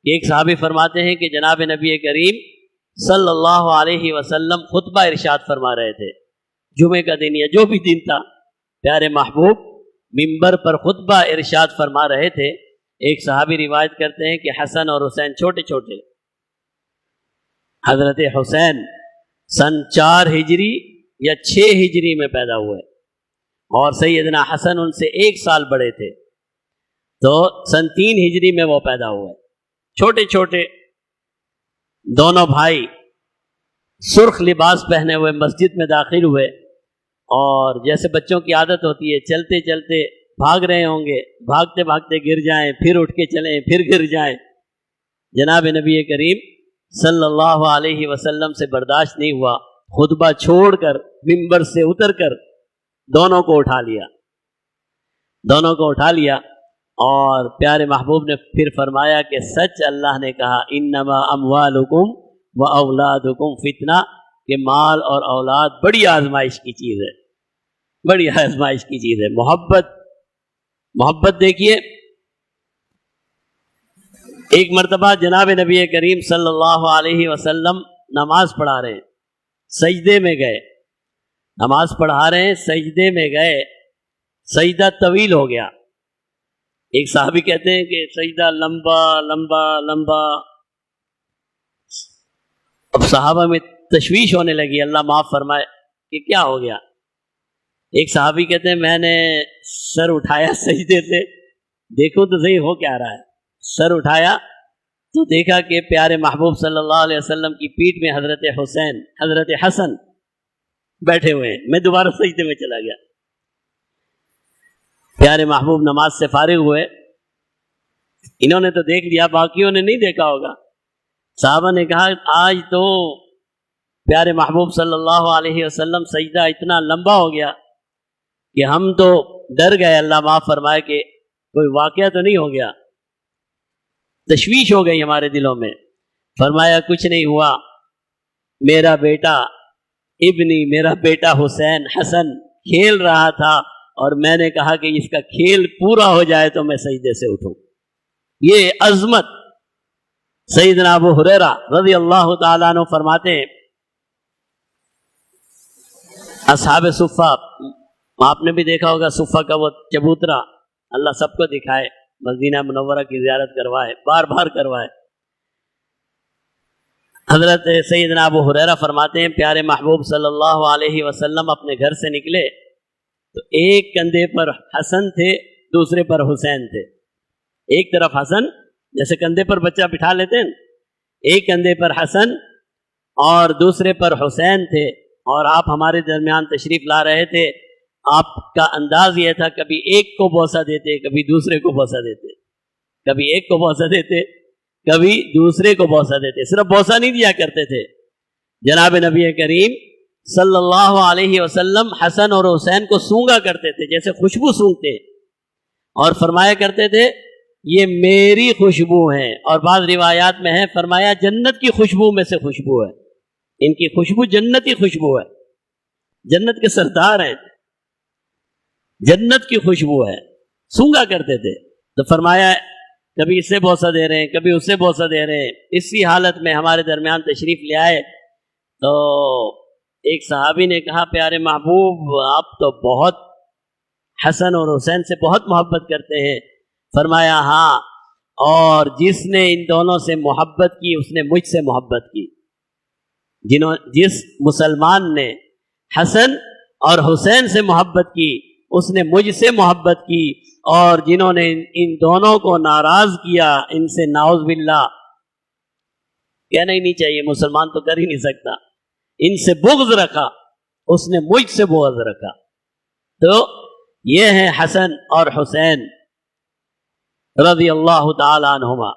کہ ایک صحابی فرماتے ہیں کہ جناب نبی کریم صلی اللہ علیہ وسلم خطبہ ارشاد فرما رہے تھے، جمعے کا دن یا جو بھی دن تھا، پیارے محبوب ممبر پر خطبہ ارشاد فرما رہے تھے۔ ایک صحابی روایت کرتے ہیں کہ حسن اور حسین چھوٹے چھوٹے، حضرت حسین سن 4 ہجری یا 6 ہجری میں پیدا ہوئے اور سیدنا حسن ان سے 1 سال بڑے تھے، تو سن 3 ہجری میں وہ پیدا ہوئے، چھوٹے چھوٹے دونوں بھائی سرخ لباس پہنے ہوئے مسجد میں داخل ہوئے، اور جیسے بچوں کی عادت ہوتی ہے چلتے چلتے بھاگ رہے ہوں گے، بھاگتے بھاگتے گر جائیں، پھر اٹھ کے چلیں، پھر گر جائیں۔ جناب نبی کریم صلی اللہ علیہ وسلم سے برداشت نہیں ہوا، خطبہ چھوڑ کر ممبر سے اتر کر دونوں کو اٹھا لیا اور پیارے محبوب نے پھر فرمایا کہ سچ اللہ نے کہا انما اموالکم و اولادکم فتنہ، کہ مال اور اولاد بڑی آزمائش کی چیز ہے، بڑی آزمائش کی چیز ہے۔ محبت دیکھیے، ایک مرتبہ جناب نبی کریم صلی اللہ علیہ وسلم نماز پڑھا رہے ہیں، سجدے میں گئے، نماز پڑھا رہے ہیں، سجدے میں گئے، سجدہ طویل ہو گیا۔ ایک صحابی کہتے ہیں کہ سجدہ لمبا لمبا لمبا، اب صحابہ میں تشویش ہونے لگی، اللہ معاف فرمائے کہ کیا ہو گیا۔ ایک صحابی کہتے ہیں میں نے سر اٹھایا سجدے سے، دیکھو تو صحیح ہو کیا رہا ہے، سر اٹھایا تو دیکھا کہ پیارے محبوب صلی اللہ علیہ وسلم کی پیٹھ میں حضرت حسین، حضرت حسن بیٹھے ہوئے ہیں۔ میں دوبارہ سجدے میں چلا گیا۔ پیارے محبوب نماز سے فارغ ہوئے، انہوں نے تو دیکھ لیا، باقیوں نے نہیں دیکھا ہوگا۔ صحابہ نے کہا آج تو پیارے محبوب صلی اللہ علیہ وسلم سجدہ اتنا لمبا ہو گیا کہ ہم تو ڈر گئے، اللہ معاف فرمائے کہ کوئی واقعہ تو نہیں ہو گیا، تشویش ہو گئی ہمارے دلوں میں۔ فرمایا کچھ نہیں ہوا، میرا بیٹا حسین حسن کھیل رہا تھا اور میں نے کہا کہ اس کا کھیل پورا ہو جائے تو میں سجدے سے اٹھوں۔ یہ عظمت سیدنا ابو ہریرہ رضی اللہ تعالیٰ عنہ فرماتے ہیں، اصحاب صفہ، آپ نے بھی دیکھا ہوگا صفہ کا وہ چبوترا، اللہ سب کو دکھائے، مدینہ منورہ کی زیارت کروائے، بار بار کروائے۔ حضرت سیدنا ابو ہریرہ فرماتے ہیں پیارے محبوب صلی اللہ علیہ وسلم اپنے گھر سے نکلے تو ایک کندھے پر حسن تھے، دوسرے پر حسین تھے۔ ایک طرف حسن، جیسے کندھے پر بچہ بٹھا لیتے ہیں، ایک کندھے پر حسن اور دوسرے پر حسین تھے، اور آپ ہمارے درمیان تشریف لا رہے تھے۔ آپ کا انداز یہ تھا کبھی ایک کو بوسہ دیتے، کبھی دوسرے کو بوسہ دیتے، کبھی ایک کو بوسہ دیتے، کبھی دوسرے کو بوسہ دیتے، صرف بوسہ نہیں دیا کرتے تھے۔ جناب نبی کریم صلی اللہ علیہ وسلم حسن اور حسین کو سونگا کرتے تھے جیسے خوشبو سونگتے، اور فرمایا کرتے تھے یہ میری خوشبو ہے، اور بعض روایات میں ہے فرمایا جنت کی خوشبو میں سے خوشبو ہے، ان کی خوشبو جنتی خوشبو ہے، جنت کے سردار ہیں، جنت کی خوشبو ہے، سونگا کرتے تھے۔ تو فرمایا کبھی اس سے بوسہ دے رہے ہیں، کبھی اس سے بوسہ دے رہے ہیں۔ اسی حالت میں ہمارے درمیان تشریف لے آئے تو ایک صحابی نے کہا پیارے محبوب آپ تو بہت حسن اور حسین سے بہت محبت کرتے ہیں۔ فرمایا ہاں، اور جس نے ان دونوں سے محبت کی اس نے مجھ سے محبت کی۔ جس مسلمان نے حسن اور حسین سے محبت کی اس نے مجھ سے محبت کی، اور جنہوں نے ان دونوں کو ناراض کیا، ان سے نعوذ باللہ کہنا ہی نہیں چاہیے، مسلمان تو کر ہی نہیں سکتا، ان سے بغض رکھا، اس نے مجھ سے بغض رکھا۔ تو یہ ہیں حسن اور حسین رضی اللہ تعالی عنہما۔